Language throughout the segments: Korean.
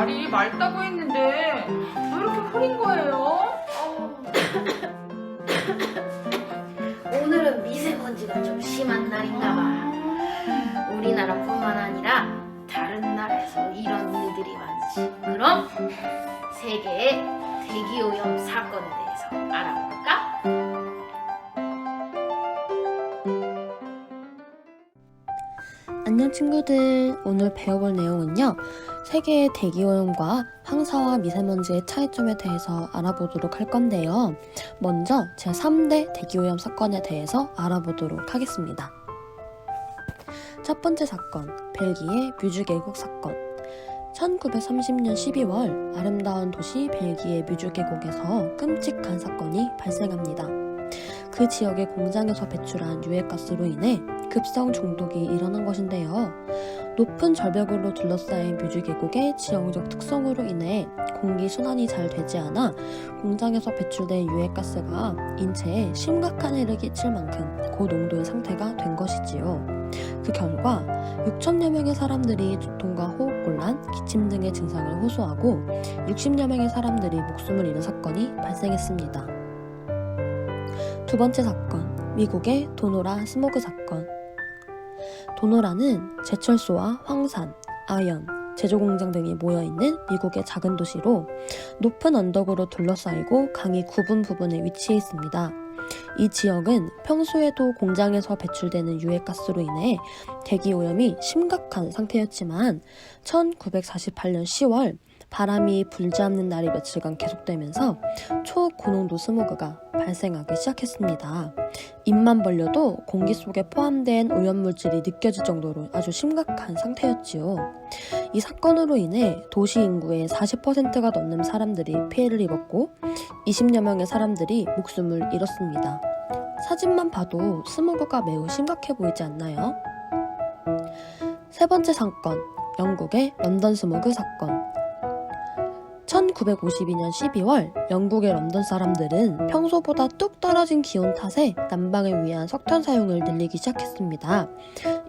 날이 맑다고 했는데 왜 이렇게 흐린 거예요? 오늘은 미세먼지가 좀 심한 날인가 봐. 우리나라뿐만 아니라 다른 나라에서 이런 일들이 많지. 그럼 세계의 대기오염 사건에 대해서 알아볼까? 안녕 친구들, 오늘 배워볼 내용은요, 세계의 대기오염과 황사와 미세먼지의 차이점에 대해서 알아보도록 할 건데요. 먼저 제3대 대기오염 사건에 대해서 알아보도록 하겠습니다. 첫 번째 사건, 벨기에 뮤주 계곡 사건. 1930년 12월 아름다운 도시 벨기에 뮤주 계곡에서 끔찍한 사건이 발생합니다. 그 지역의 공장에서 배출한 유해가스로 인해 급성 중독이 일어난 것인데요. 높은 절벽으로 둘러싸인 뮤주 계곡의 지형적 특성으로 인해 공기 순환이 잘 되지 않아 공장에서 배출된 유해가스가 인체에 심각한 해를 끼칠 만큼 고농도의 상태가 된 것이지요. 그 결과 6천여 명의 사람들이 두통과 호흡곤란, 기침 등의 증상을 호소하고 60여 명의 사람들이 목숨을 잃은 사건이 발생했습니다. 두 번째 사건, 미국의 도노라 스모그 사건. 도노라는 제철소와 황산, 아연, 제조공장 등이 모여있는 미국의 작은 도시로 높은 언덕으로 둘러싸이고 강이 구분 부분에 위치해 있습니다. 이 지역은 평소에도 공장에서 배출되는 유해가스로 인해 대기오염이 심각한 상태였지만 1948년 10월 바람이 불지 않는 날이 며칠간 계속되면서 초고농도 스모그가 발생하기 시작했습니다. 입만 벌려도 공기 속에 포함된 오염물질이 느껴질 정도로 아주 심각한 상태였지요. 이 사건으로 인해 도시 인구의 40%가 넘는 사람들이 피해를 입었고 20여 명의 사람들이 목숨을 잃었습니다. 사진만 봐도 스모그가 매우 심각해 보이지 않나요? 세 번째 사건, 영국의 런던 스모그 사건. 1952년 12월 영국의 런던 사람들은 평소보다 뚝 떨어진 기온 탓에 난방을 위한 석탄 사용을 늘리기 시작했습니다.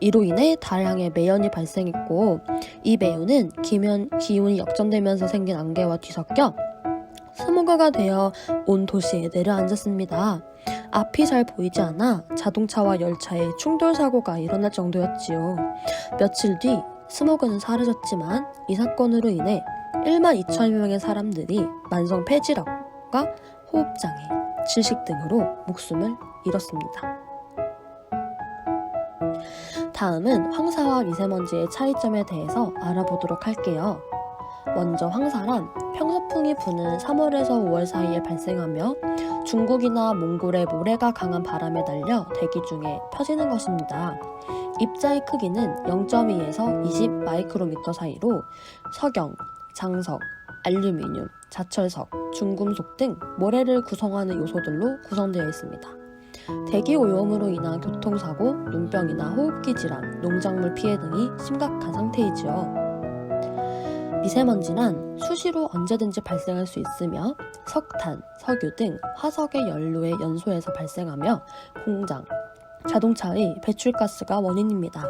이로 인해 다량의 매연이 발생했고 이 매연은 기온이 역전되면서 생긴 안개와 뒤섞여 스모그가 되어 온 도시에 내려앉았습니다. 앞이 잘 보이지 않아 자동차와 열차의 충돌 사고가 일어날 정도였지요. 며칠 뒤 스모그는 사라졌지만 이 사건으로 인해 1만 2천여 명의 사람들이 만성 폐질환과 호흡장애, 질식 등으로 목숨을 잃었습니다. 다음은 황사와 미세먼지의 차이점에 대해서 알아보도록 할게요. 먼저 황사란 평서풍이 부는 3월에서 5월 사이에 발생하며 중국이나 몽골의 모래가 강한 바람에 날려 대기 중에 펴지는 것입니다. 입자의 크기는 0.2에서 20 마이크로미터 사이로 석영, 장석, 알루미늄, 자철석, 중금속 등 모래를 구성하는 요소들로 구성되어 있습니다. 대기 오염으로 인한 교통사고, 눈병이나 호흡기 질환, 농작물 피해 등이 심각한 상태이지요. 미세먼지란 수시로 언제든지 발생할 수 있으며 석탄, 석유 등 화석의 연료의 연소에서 발생하며 공장, 자동차의 배출가스가 원인입니다.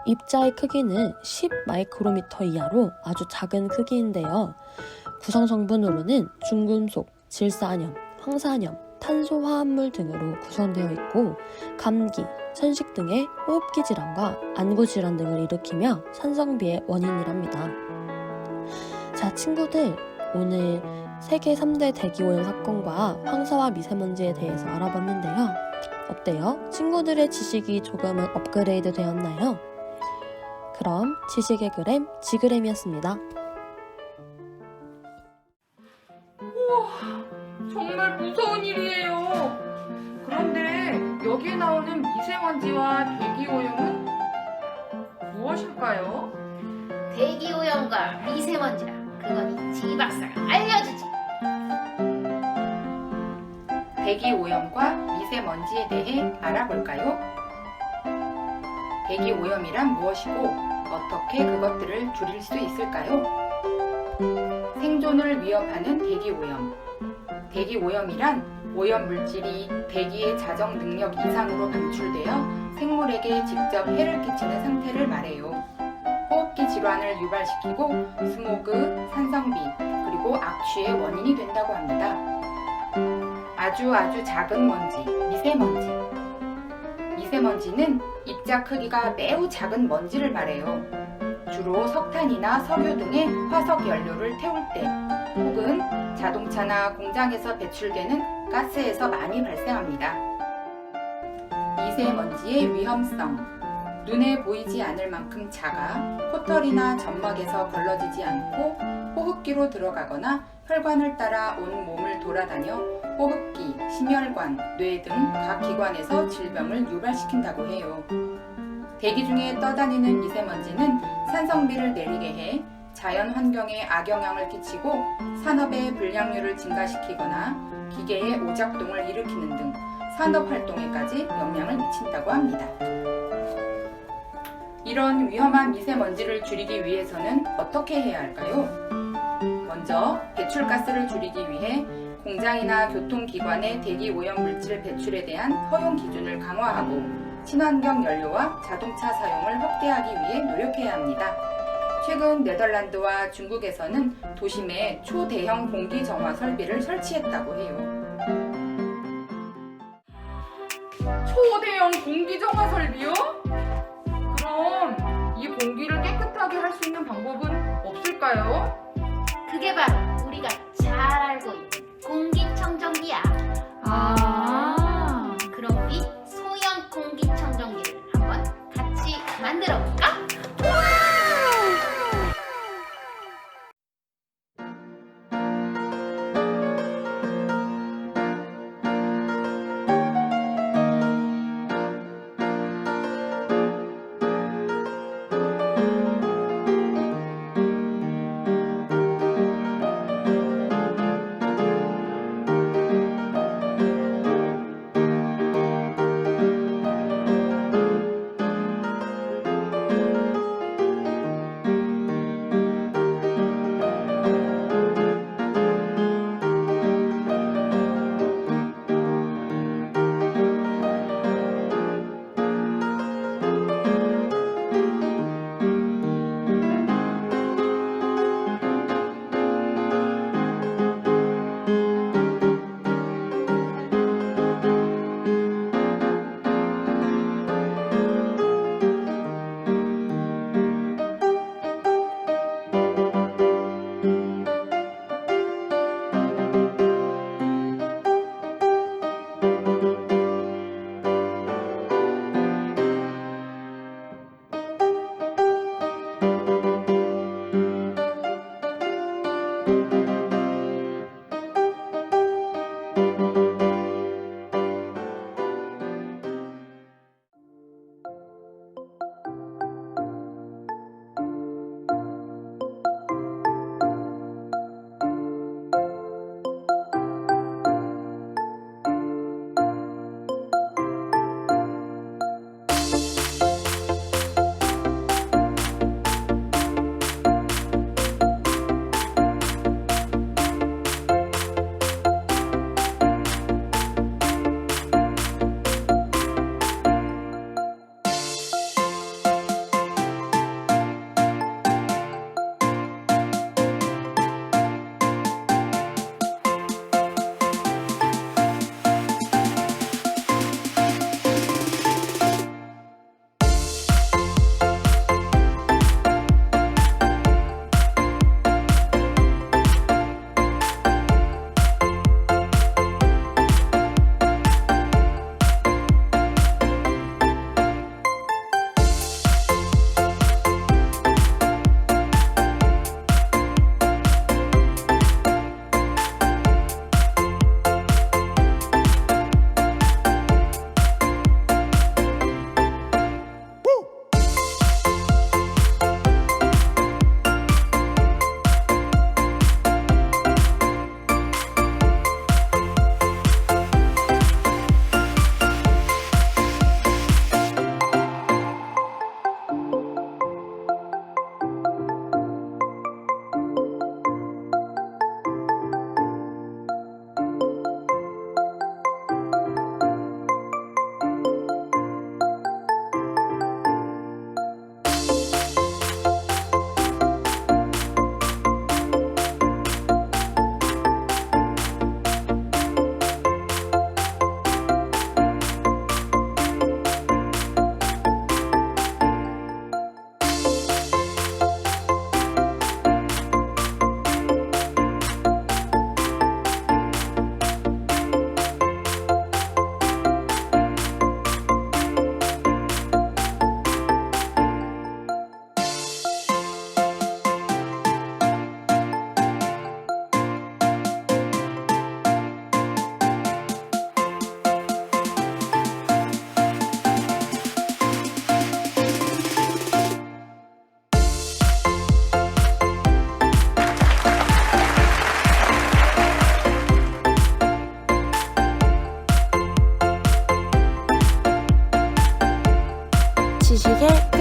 입자의 크기는 10 마이크로미터 이하로 아주 작은 크기인데요. 구성 성분으로는 중금속, 질산염, 황산염, 탄소화합물 등으로 구성되어 있고 감기, 천식 등의 호흡기 질환과 안구 질환 등을 일으키며 산성비의 원인이랍니다. 자, 친구들, 오늘 세계 3대 대기오염 사건과 황사와 미세먼지에 대해서 알아봤는데요. 어때요? 친구들의 지식이 조금은 업그레이드 되었나요? 그럼 지식의 그램, 지그램이었습니다. 우와, 정말 무서운 일이에요. 그런데 여기에 나오는 미세먼지와 대기오염은 무엇일까요? 대기오염과 미세먼지라 그건 지 박사가 알려주지. 대기오염과 미세먼지에 대해 알아볼까요? 대기오염이란 무엇이고 어떻게 그것들을 줄일 수 있을까요? 생존을 위협하는 대기오염. 대기오염이란 오염물질이 대기의 자정 능력 이상으로 방출되어 생물에게 직접 해를 끼치는 상태를 말해요. 호흡기 질환을 유발시키고 스모그, 산성비, 그리고 악취의 원인이 된다고 합니다. 아주 작은 먼지, 미세먼지. 미세먼지는 입자 크기가 매우 작은 먼지를 말해요. 주로 석탄이나 석유 등의 화석 연료를 태울 때 혹은 자동차나 공장에서 배출되는 가스에서 많이 발생합니다. 미세먼지의 위험성. 눈에 보이지 않을 만큼 작아 코털이나 점막에서 걸러지지 않고 호흡기로 들어가거나 혈관을 따라 온 몸을 돌아다녀 호흡기, 심혈관, 뇌 등 각 기관에서 질병을 유발시킨다고 해요. 대기 중에 떠다니는 미세먼지는 산성비를 내리게 해 자연 환경에 악영향을 끼치고 산업의 불량률을 증가시키거나 기계의 오작동을 일으키는 등 산업 활동에까지 영향을 미친다고 합니다. 이런 위험한 미세먼지를 줄이기 위해서는 어떻게 해야 할까요? 먼저 배출가스를 줄이기 위해 공장이나 교통기관의 대기 오염 물질 배출에 대한 허용 기준을 강화하고 친환경 연료와 자동차 사용을 확대하기 위해 노력해야 합니다. 최근 네덜란드와 중국에서는 도심에 초대형 공기 정화 설비를 설치했다고 해요. 초대형 공기 정화 설비요? 그럼 이 공기를 깨끗하게 할 수 있는 방법은 없을까요? 그게 바로 우리가 잘 알고 있는 공기청정기야. 그럼 우리 소형 공기청정기를 한번 같이 만들어 볼까? 지식의